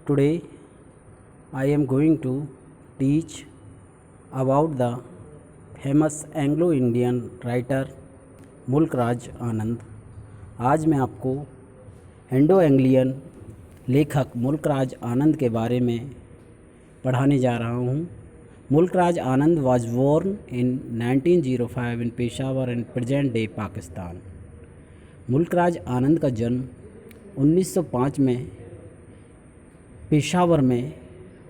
Today I am going to teach about the famous Anglo-Indian writer मुल्क राज आनंद। आज मैं आपको इंडो एंग्लियन लेखक मुल्क राज आनंद के बारे में पढ़ाने जा रहा हूँ। मुल्क राज आनंद was born in 1905 in Peshawar in present day Pakistan. मुल्क राज आनंद का जन्म 1905 में पेशावर में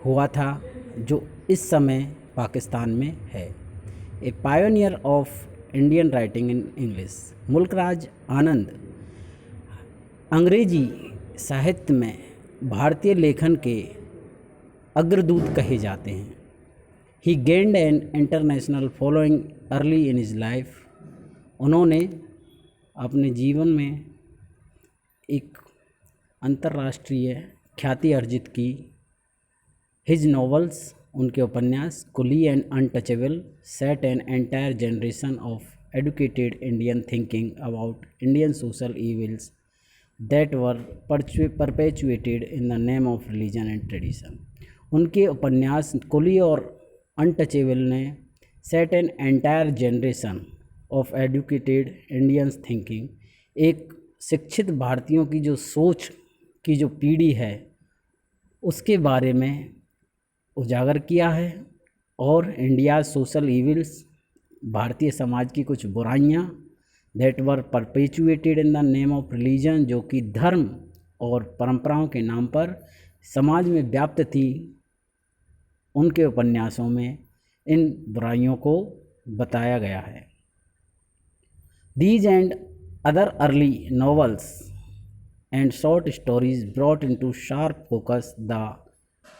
हुआ था, जो इस समय पाकिस्तान में है। A pioneer of Indian writing in English. Mulk Raj आनंद अंग्रेजी साहित्य में भारतीय लेखन के अग्रदूत कहे जाते हैं। He gained an international following early in his life. उन्होंने अपने जीवन में एक अंतर्राष्ट्रीय ख्याति अर्जित की। हिज नॉवेल्स, उनके उपन्यास Coolie and Untouchable set an entire generation of educated Indian thinking about Indian social evils that were perpetuated in the name of religion and tradition. उनके उपन्यास कुली और अनटचेबल ने set an entire generation of educated Indians thinking, एक शिक्षित भारतीयों की जो सोच की जो पीढ़ी है उसके बारे में उजागर किया है। और India social evils, Bharatiya Samaj की कुछ बुराइयां that were perpetuated in the name of religion, जो कि धर्म और परंपराओं के नाम पर समाज में व्याप्त थी, उनके उपन्यासों में इन बुराइयों को बताया गया है। These and other early novels and short stories brought into sharp focus the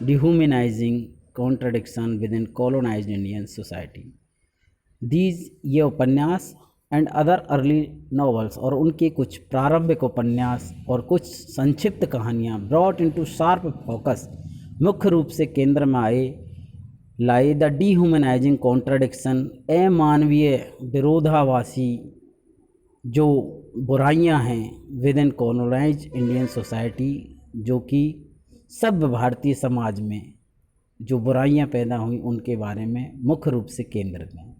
dehumanizing contradiction within colonized Indian society. These ये उपन्यास एंड अदर अर्ली नॉवेल्स और उनके कुछ प्रारंभिक उपन्यास और कुछ संक्षिप्त कहानियाँ ब्रॉट इनटू शार्प फोकस, मुख्य रूप से केंद्र में लाए द डीह्यूमनाइजिंग कॉन्ट्रडिक्शन, अमानवीय विरोधाभासी जो बुराइयां हैं within colonize Indian society, जो कि सभ्य भारतीय समाज में जो बुराइयां पैदा हुई उनके बारे में मुख्य रूप से केंद्रित हैं।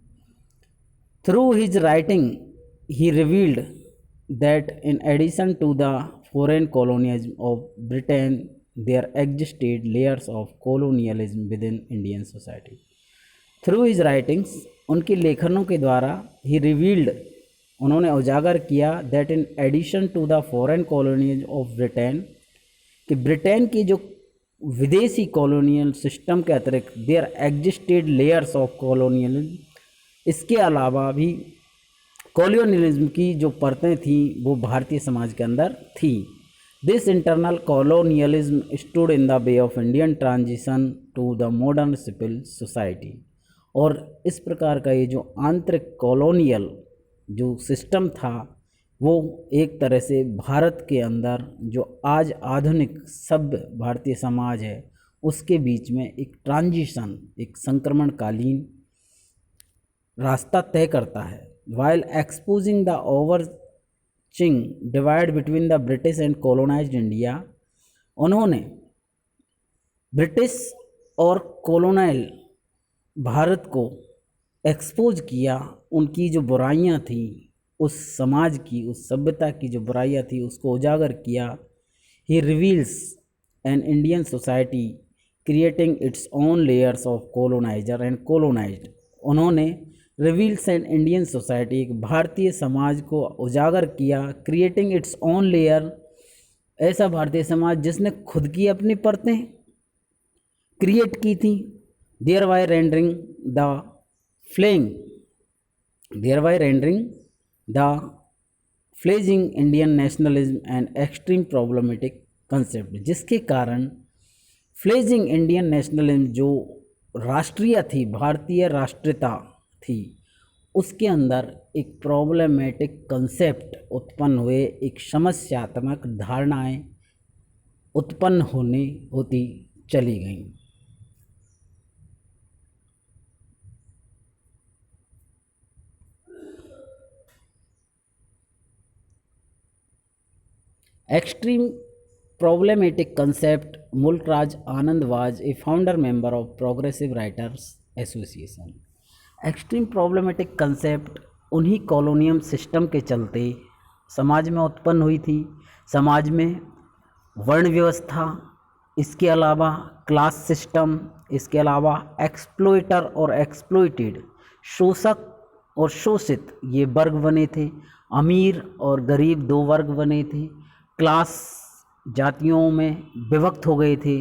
Through his writing he revealed that in addition to the foreign colonialism of Britain there existed layers of colonialism within Indian society. Through his writings, उनके लेखनों के द्वारा, ही रिवील्ड, उन्होंने उजागर किया that in addition to the foreign colonialism of Britain, कि Britain की जो विदेशी कॉलोनियल सिस्टम के अतिरिक्त there existed layers of colonialism, इसके अलावा भी कॉलोनियलिज्म की जो परतें थीं वो भारतीय समाज के अंदर थी। This internal colonialism stood in the way of Indian transition to the modern civil society. और इस प्रकार का ये जो आंतरिक कॉलोनियल जो सिस्टम था वो एक तरह से भारत के अंदर जो आज आधुनिक सभ्य भारतीय समाज है उसके बीच में एक ट्रांजिशन, एक संक्रमणकालीन रास्ता तय करता है। While exposing the overarching divide between the British and colonized India, उन्होंने ब्रिटिश और कॉलोनाइल भारत को एक्सपोज किया, उनकी जो बुराइयां थी, उस समाज की, उस सभ्यता की जो बुराइयां थी उसको उजागर किया। He reveals an Indian society creating its own layers of coloniser and colonised. उन्होंने रिवील्स एन इंडियन सोसाइटी, एक भारतीय समाज को उजागर किया, क्रिएटिंग इट्स ओन लेयर, ऐसा भारतीय समाज जिसने खुद की अपनी परतें क्रिएट की थी। Thereby rendering the fledging Indian nationalism and extreme problematic concept, जिसके कारण फ्लेजिंग इंडियन नेशनलिज्म जो राष्ट्रीय थी, भारतीय राष्ट्रीयता थी, उसके अंदर एक प्रॉब्लमेटिक कंसेप्ट उत्पन्न हुए, एक समस्यात्मक धारणाएं उत्पन्न होती चली गईं। Extreme problematic concept Mulkraj Anand was a founder member of Progressive Writers Association. Extreme problematic concept उन्हीं कॉलोनियम सिस्टम के चलते समाज में उत्पन्न हुई थी। समाज में वर्ण व्यवस्था, इसके अलावा क्लास सिस्टम, इसके अलावा एक्सप्लॉइटर और एक्सप्लॉइटेड, शोषक और शोषित, ये वर्ग बने थे। अमीर और गरीब दो वर्ग बने थे। क्लास जातियों में विभक्त हो गए थे।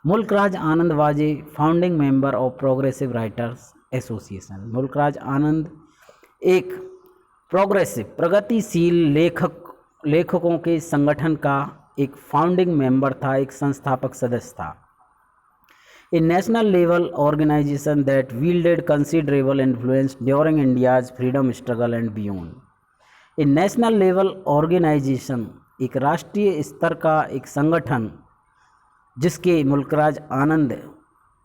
Mulk Raj Anand was a founding member of progressive writers association. Mulk Raj Anand एक प्रोग्रेसिव प्रगतिशील लेखकों के संगठन का एक फाउंडिंग मेंबर था, एक संस्थापक सदस्य था। A national level organization that wielded considerable influence during India's freedom struggle and beyond। A national level organization, एक राष्ट्रीय स्तर का एक संगठन जिसके मुल्कराज आनंद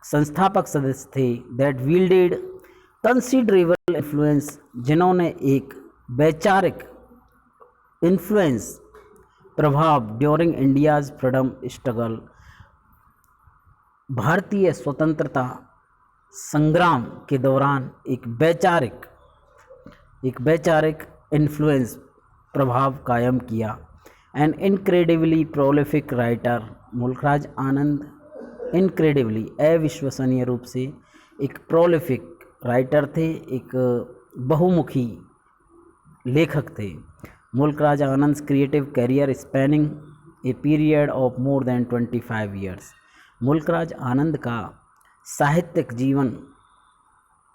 संस्थापक सदस्य थे। दैट wielded considerable influence, जिन्होंने एक वैचारिक इन्फ्लुएंस, प्रभाव ड्यूरिंग इंडियाज़ फ्रीडम स्ट्रगल, भारतीय स्वतंत्रता संग्राम के दौरान एक वैचारिक इन्फ्लुएंस, प्रभाव कायम किया। N incredibly prolific writer, Mulk Raj आनंद इनक्रेडिबली अविश्वसनीय रूप से एक प्रोलिफिक राइटर थे, एक बहुमुखी लेखक थे। Mulk Raj Anand creative career spanning a period of more than 25 years. Mulk Raj Anand का साहित्यिक जीवन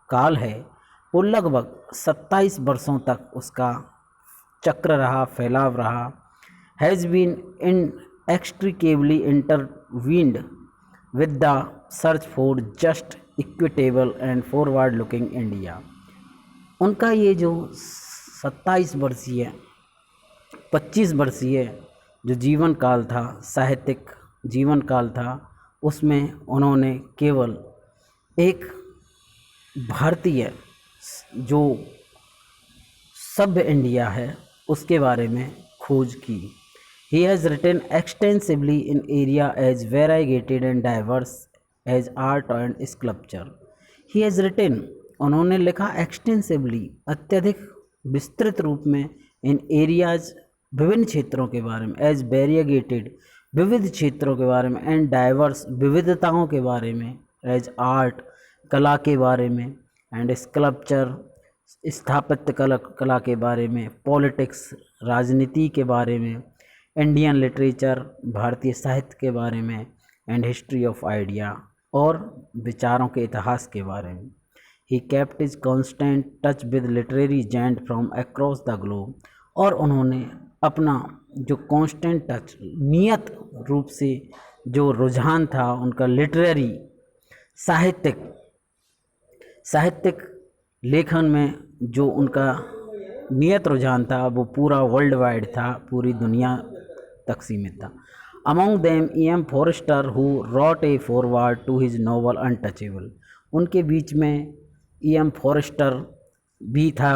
काल है वो लगभग 27 वर्षों तक उसका चक्र रहा, फैलाव रहा। Has been inextricably intertwined with the search for just, equitable and forward looking India। उनका ये जो 27 वर्षीय 25 वर्षीय जो जीवन काल था, साहित्यिक जीवन काल था, उसमें उन्होंने केवल एक भारतीय जो सभ्य इंडिया है उसके बारे में खोज की। He has written extensively in area as variegated and diverse as art and sculpture। He has written, उन्होंने लिखा extensively, अत्यधिक विस्तृत रूप में, in areas, विभिन्न क्षेत्रों के बारे में, as variegated, विविध क्षेत्रों के बारे में, and diverse, विविधताओं के बारे में, as art, कला के बारे में, and sculpture, स्थापत्य कला के बारे में, पॉलिटिक्स, राजनीति के बारे में, इंडियन लिटरेचर, भारतीय साहित्य के बारे में, एंड हिस्ट्री ऑफ आइडिया, और विचारों के इतिहास के बारे में। He kept is constant touch with literary gent from across the globe, और उन्होंने अपना जो कॉन्स्टेंट टच, नियत रूप से जो रुझान था उनका लिटरेरी साहित्यिक लेखन में जो उनका नियत रुझान था वो पूरा वर्ल्ड वाइड था, पूरी दुनिया तक सीमित था। Among them E.M. Forster who wrote a foreword to his novel Untouchable. उनके बीच में E.M. फॉरेस्टर भी था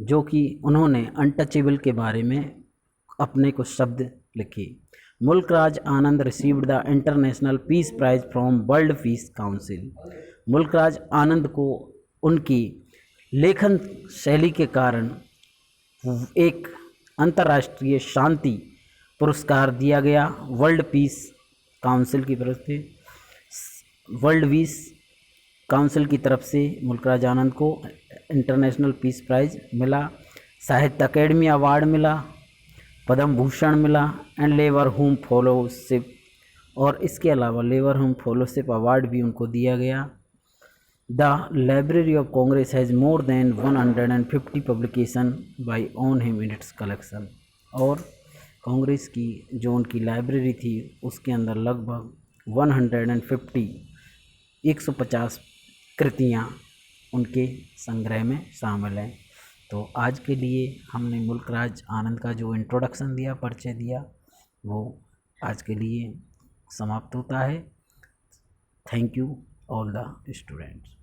जो कि उन्होंने अनटचेबल के बारे में अपने कुछ शब्द लिखे। Mulk Raj Anand received the international peace prize from world peace council. Mulk Raj Anand को उनकी लेखन शैली के कारण एक अंतर्राष्ट्रीय शांति पुरस्कार दिया गया वर्ल्ड पीस काउंसिल की तरफ से। वर्ल्ड पीस काउंसिल की तरफ से मुल्कराज आनंद को इंटरनेशनल पीस प्राइज़ मिला, साहित्य अकेडमी अवार्ड मिला, पद्म भूषण मिला, एंड लेबर होम फेलोशिप, और इसके अलावा लेबर होम फेलोशिप अवार्ड भी उनको दिया गया। The Library of Congress has more than 150 publication by on him in its collection। और कांग्रेस की जो उनकी लाइब्रेरी थी उसके अंदर लगभग 150 कृतियाँ उनके संग्रह में शामिल हैं। तो आज के लिए हमने मुल्कराज आनंद का जो इंट्रोडक्शन दिया, परिचय दिया, वो आज के लिए समाप्त होता है। Thank you all the students.